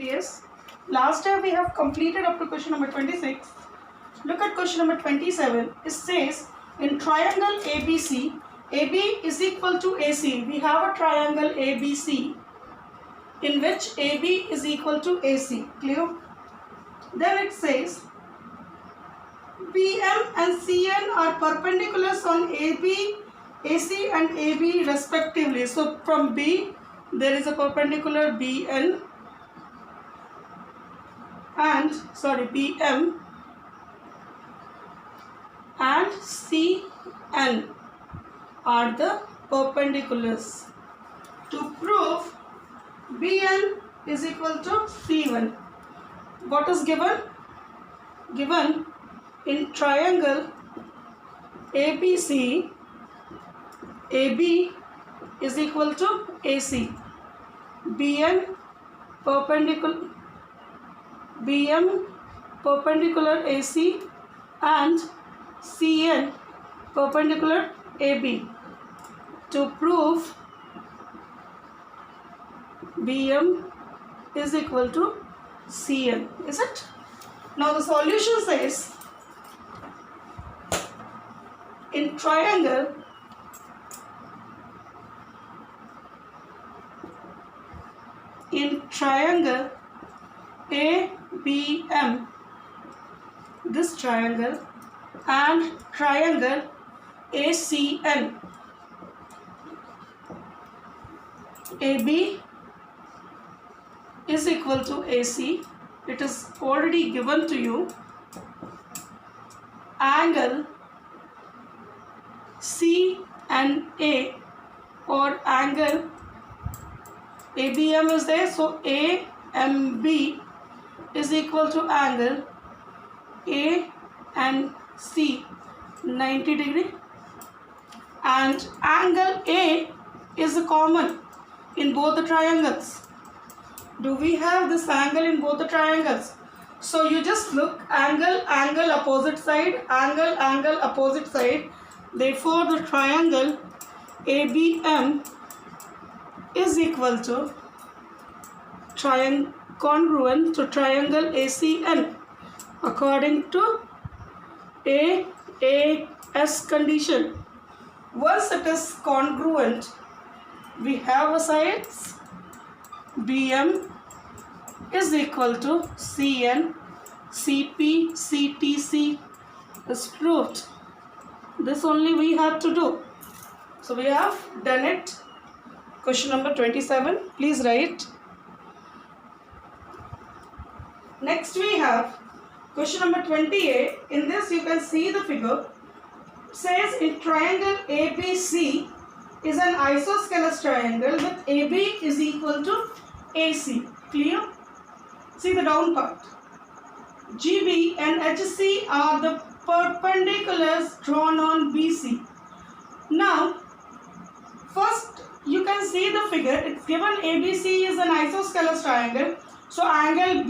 IPS. Last time we have completed up to question number 26. Look at question number 27. It says in triangle ABC, AB is equal to AC. We have a triangle ABC in which AB is equal to AC. Clear? Then it says BM and CN are perpendiculars on AB, AC and AB respectively. So from B there is a perpendicular BN and BM and CN are the perpendiculars. To prove BN is equal to C1, what is given? Given in triangle ABC, AB is equal to AC, BM perpendicular AC and CN perpendicular AB. To prove BM is equal to CN, is it? Now the solution says in triangle ABM, this triangle, and triangle ACN, AB is equal to AC. It is already given to you. Angle C and A, or angle ABM is there, so AMB is equal to angle A and C 90 degree, and angle A is common in both the triangles. Do we have this angle in both the triangles? So you just look, angle opposite side, angle opposite side. Therefore the triangle ABM is equal to congruent to triangle ACN according to AAS condition. Once it is congruent, we have a sides BM is equal to CN, CP, CTC is proved. This only we have to do. So we have done it. Question number 27. Please write. Next we have question number 28. In this you can see the figure. It says in triangle ABC is an isosceles triangle with AB is equal to AC. Clear? See the down part. GB and HC are the perpendiculars drawn on BC. Now, first you can see the figure. It's given ABC is an isosceles triangle. So angle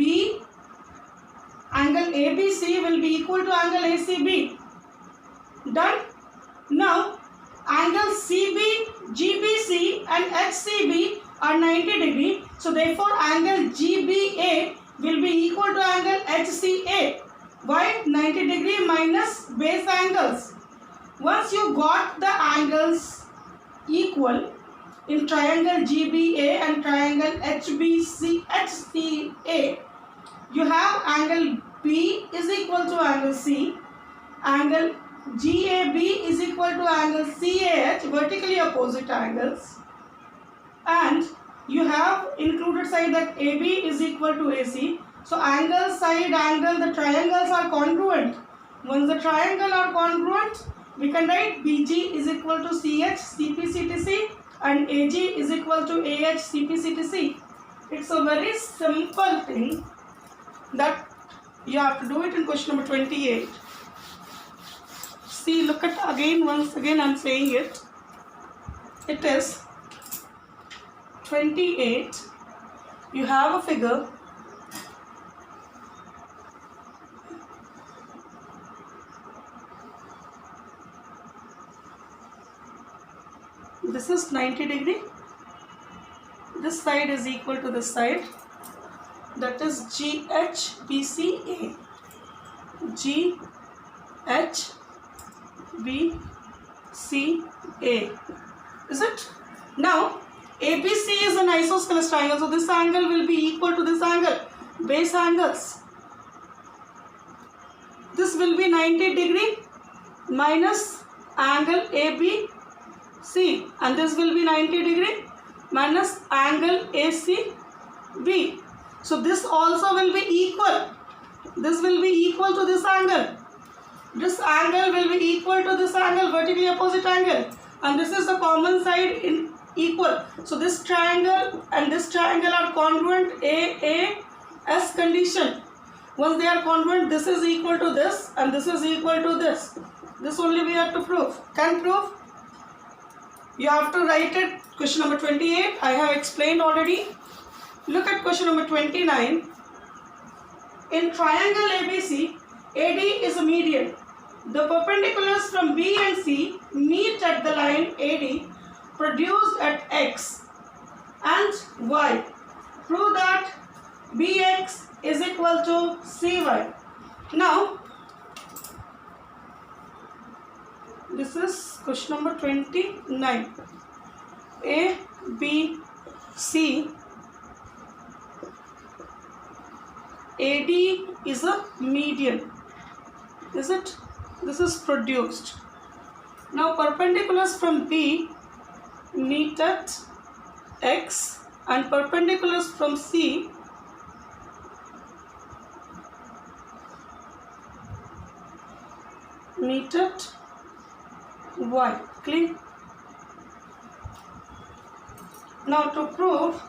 ABC will be equal to angle ACB. Done? Now, angle CB, GBC and HCB are 90 degree. So therefore angle GBA will be equal to angle HCA. Why? 90 degree minus base angles. Once you got the angles equal in triangle GBA and triangle HCA, you have angle B is equal to angle C, angle GAB is equal to angle CAH, vertically opposite angles, and you have included side that AB is equal to AC. So angle, side, angle, the triangles are congruent. Once the triangle are congruent, we can write BG is equal to CH, CP, CTC and AG is equal to AH, CP, CTC. It's a very simple thing that you have to do it in question number 28. See, look at again, once again I am saying it. It is 28. You have a figure. This is 90 degree. This side is equal to this side. that is GHBCA. GHBCA. Is it? Now, ABC is an isosceles triangle, so this angle will be equal to this angle. Base angles. This will be 90 degree minus angle ABC, and this will be 90 degree minus angle ACB. So this also will be equal. This will be equal to this angle. This angle will be equal to this angle, vertically opposite angle, and this is the common side in equal. So this triangle and this triangle are congruent, AAS condition. Once they are congruent, this is equal to this and this is equal to this. This only we have to prove. Can prove? You have to write it. Question number 28 I have explained already. Look at question number 29. In triangle ABC, AD is a median. The perpendiculars from B and C meet at the line AD produced at X and Y. Prove that BX is equal to CY. Now, this is question number 29. A, B, C. AD is a median. Is it? This is produced. Now, perpendiculars from B meet at X and perpendiculars from C meet at Y. Clear? Now to prove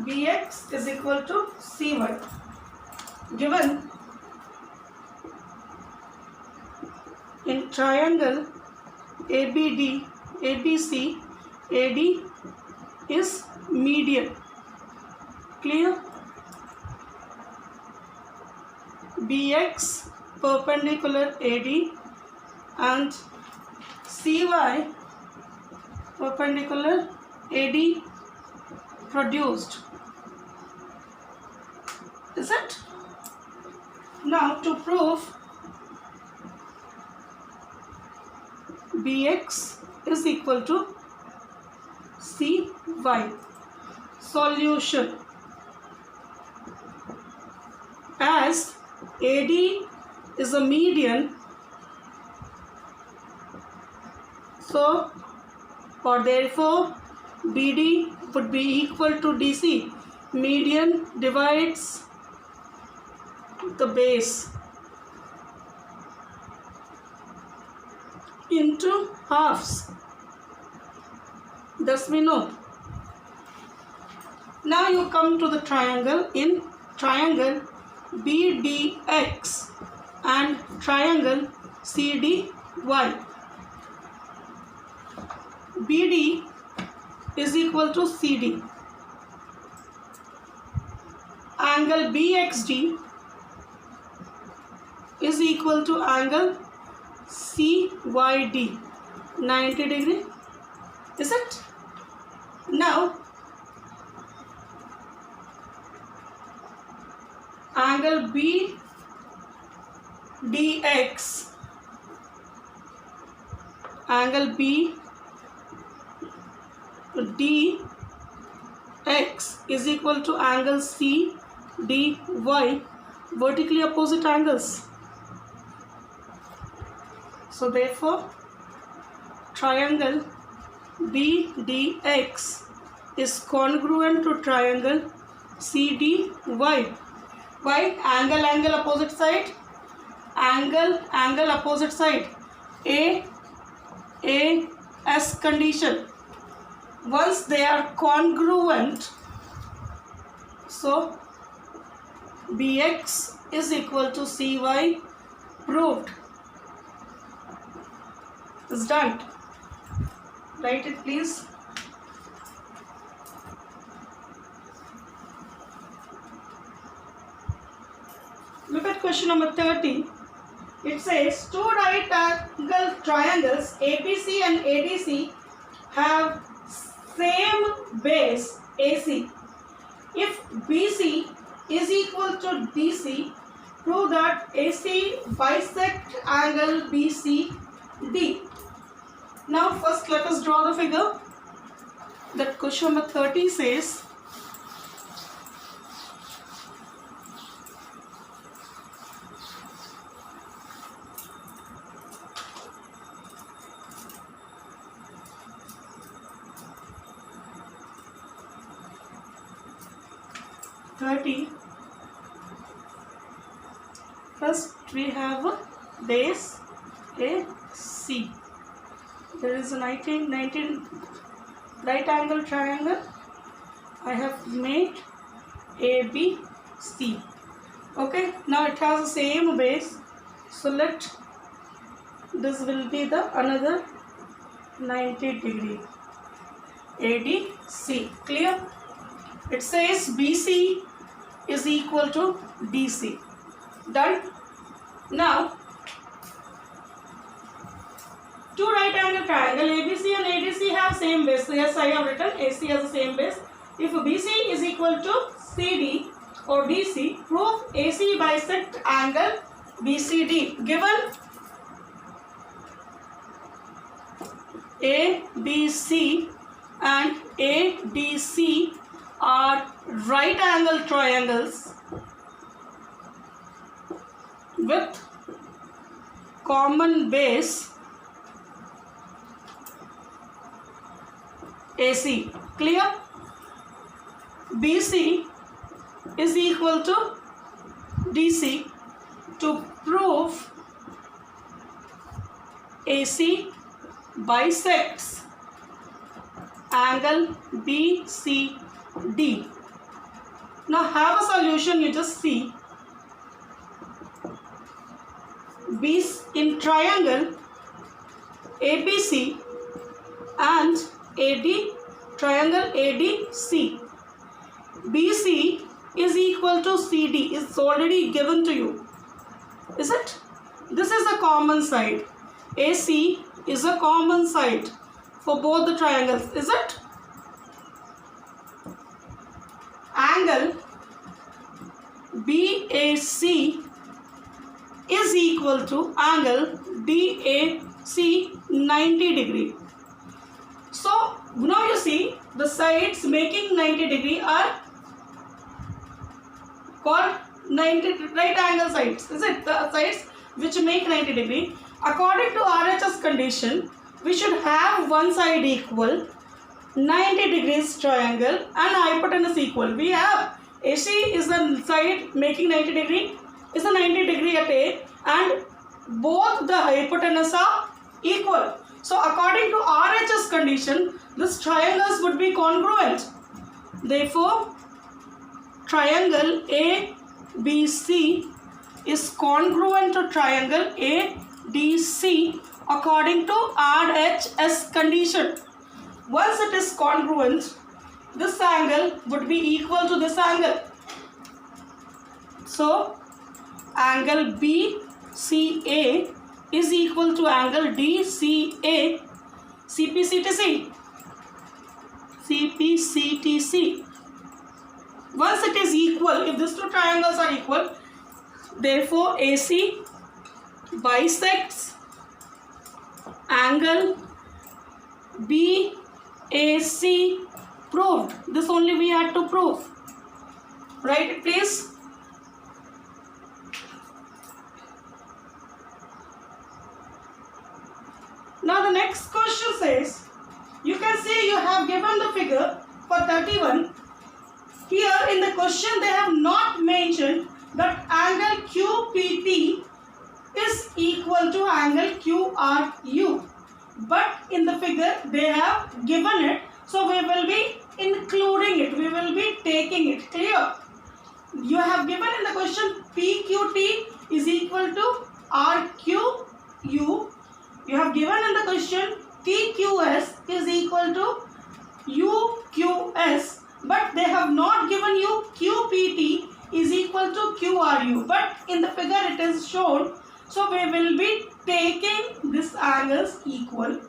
BX is equal to CY, given in triangle ABD, ABC, AD is median. Clear? BX perpendicular AD and CY perpendicular AD produced. Is it? Now to prove BX is equal to CY. Solution. As AD is a median, so or therefore BD would be equal to DC. Median divides the base into halves. Thus we know. Now you come to the triangle. In triangle BDX and triangle CDY. BD is equal to CD. Angle BXD is equal to angle CYD, 90 degree. Is it? Now angle BDX, angle BDX is equal to angle CDY, vertically opposite angles. So therefore triangle BDX is congruent to triangle CDY. Why? Angle opposite side, angle opposite side, AS condition. Once they are congruent, so BX is equal to CY. Proved. It's done. Write it please. Look at question number 30. It says two right angle triangles ABC and ADC have same base AC. If BC is equal to DC, prove that AC bisect angle BCD. Now first let us draw the figure. That question number 30 says, first we have a base AC. There is a 19 right angle triangle. I have made ABC. Okay, now it has the same base, so this will be the another 90 degree ADC. Clear? It says BC is equal to DC. Done? Now two right angle triangle ABC and ADC have same base. So yes, I have written AC has the same base. If BC is equal to CD or DC, prove AC bisect angle BCD. Given ABC and ADC are right angle triangles with common base AC. Clear? BC is equal to DC. To prove AC bisects angle BCD. Now have a solution. You just see in triangle ABC and AD, triangle ADC, BC is equal to CD is already given to you. Is it? This is a common side. AC is a common side for both the triangles. Is it? Angle BAC is equal to angle DAC 90 degree. So now you see the sides making 90 degree are called 90 right angle sides. Is it? The sides which make 90 degree. According to RHS condition, we should have one side equal 90 degrees triangle and hypotenuse equal. We have AC is the side making 90 degree, is a 90 degree at A, and both the hypotenuse are equal. So according to RHS condition, these triangles would be congruent. Therefore, triangle ABC is congruent to triangle ADC according to RHS condition. Once it is congruent, this angle would be equal to this angle. So angle BCA is equal to angle DCA CPCTC. Once it is equal, if these two triangles are equal, therefore AC bisects angle BAC. Proved. This only we had to prove. Write it please. Now the next question says, you can see you have given the figure for 31. Here in the question they have not mentioned that angle QPT is equal to angle QRU. But in the figure they have given it. So we will be including it. We will be taking it. Clear? You have given in the question PQT is equal to RQU. You have given in the question TQS is equal to UQS. But they have not given you QPT is equal to QRU. But in the figure it is shown. So we will be taking these angles equal.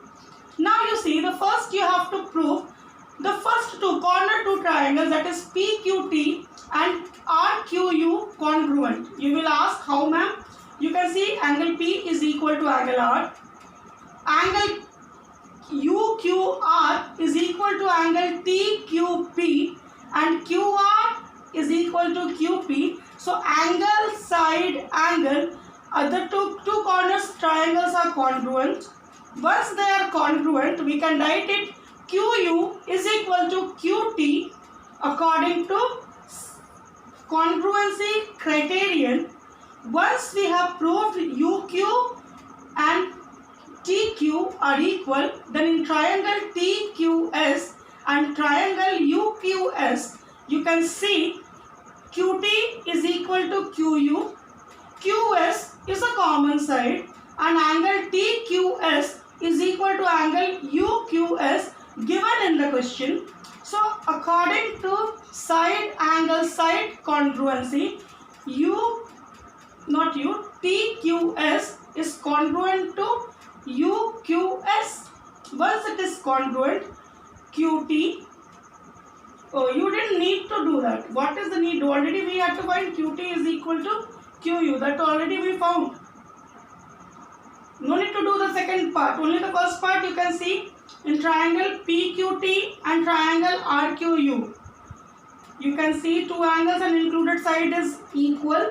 Now you see the first you have to prove the first two corner two triangles, that is PQT and RQ congruent. You will ask how, ma'am? You can see angle P is equal to angle R. Angle UQR is equal to angle TQP and QR is equal to QP. So angle, side, angle, other two corners triangles are congruent. Once they are congruent, we can write it QU is equal to QT according to congruency criterion. Once we have proved UQ and TQ are equal, then in triangle TQS and triangle UQS, you can see QT is equal to QU, QS is a common side, and angle TQS is equal to angle UQS given in the question. So according to side angle side congruency, TQS is congruent to UQS. Once it is congruent, QT, oh, you didn't need to do that. What is the need? Already we had to find QT is equal to QU. That already we found. No need to do the second part. Only the first part you can see in triangle PQT and triangle RQU. You can see two angles and included side is equal.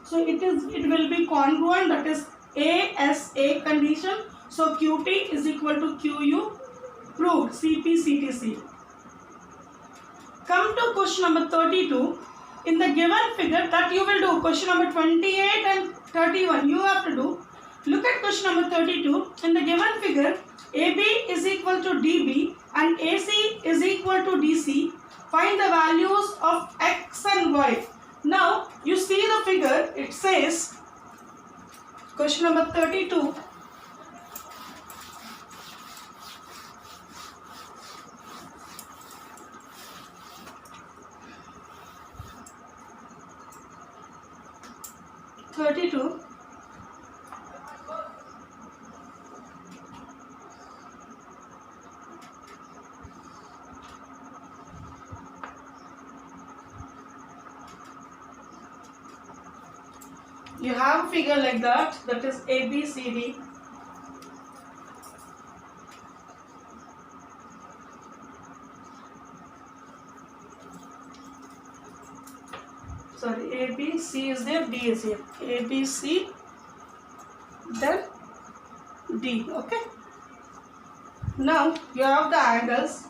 So it will be congruent, that is ASA condition. So QT is equal to QU, proved, CP/CTC. Come to question number 32. In the given figure that you will do, question number 28 and 31 you have to do. Look at question number 32. In the given figure, AB is equal to DB and AC is equal to DC. Find the values of X and Y. Now, you see the figure, it says, question number 32. You have a figure like that is ABCD. Sorry, ABC is there, D is here. ABC, then D. Okay. Now you have the angles.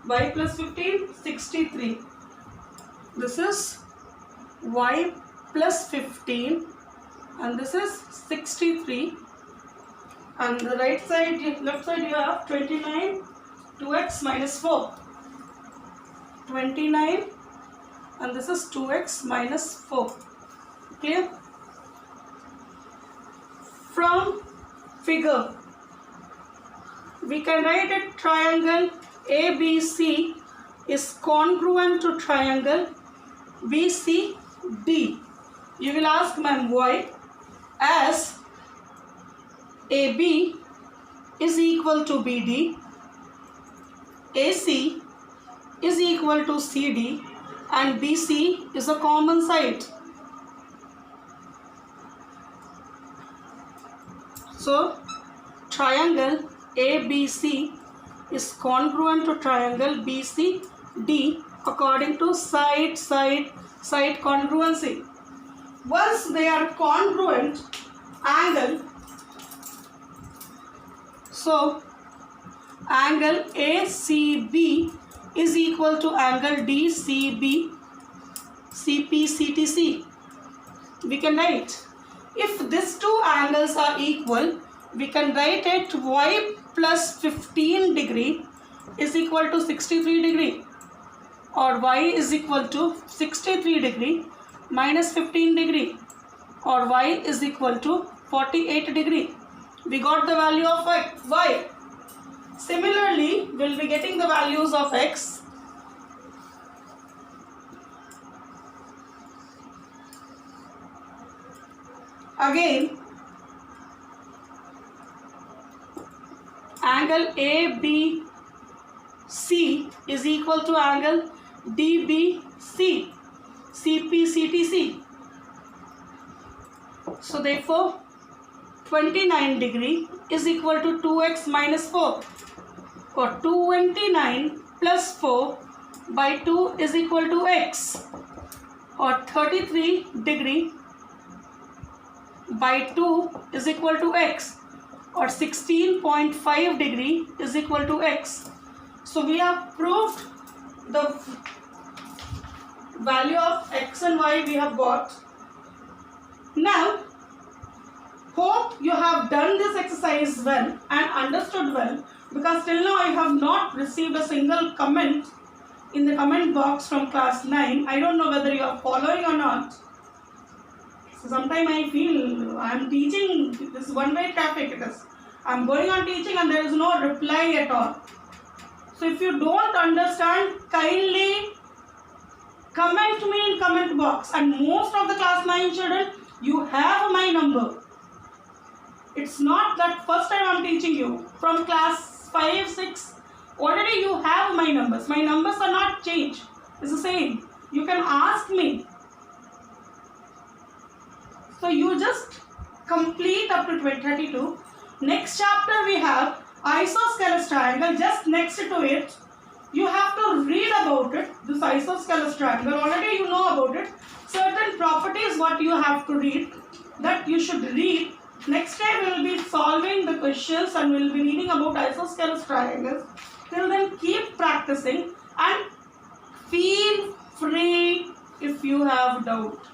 Y plus 15, 63. This is Y plus 15. And this is 63, and the right side, left side you have 29, 2x minus 4, 29, and this is 2x minus 4, clear? From figure, we can write a triangle ABC is congruent to triangle BCD. You will ask, ma'am, why? As AB is equal to BD, AC is equal to CD, and BC is a common side. So, triangle ABC is congruent to triangle BCD according to side congruency. Once they are congruent, angle, so angle ACB is equal to angle DCB, CP/CTC. We can write, if these two angles are equal, we can write it Y plus 15 degree is equal to 63 degree, or Y is equal to 63 degree minus 15 degree, or Y is equal to 48 degree. We got the value of Y. Similarly, we'll be getting the values of X. Again, angle ABC is equal to angle DBC, CP/CTC. So therefore 29 degree is equal to 2x minus 4, or 29 plus 4 by 2 is equal to x, or 33 degree by 2 is equal to x, or 16.5 degree is equal to x. So we have proved the value of x and y we have got. Now hope you have done this exercise well and understood well, because till now I have not received a single comment in the comment box from class 9. I don't know whether you are following or not. So sometimes I feel I am teaching, this one-way traffic it is. I am going on teaching and there is no reply at all. So if you don't understand, kindly comment me in comment box. And most of the class 9 children, you have my number. It's not that first time I'm teaching you. From class 5, 6, already you have my numbers. My numbers are not changed. It's the same. You can ask me. So you just complete up to 32. Next chapter we have isosceles triangle. Just next to it, you have to read about it. This isosceles triangle, already you know about it. Certain properties what you have to read, that you should read. Next time we will be solving the questions and we will be reading about isosceles triangles. Till then keep practicing and feel free if you have doubt.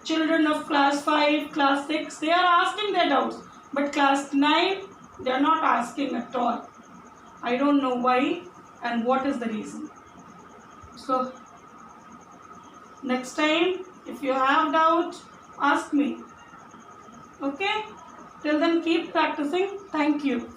Children of class 5, class 6, they are asking their doubts. But class 9, they are not asking at all. I don't know why and what is the reason. So next time if you have doubt, ask me. Okay? Till then keep practicing. Thank you.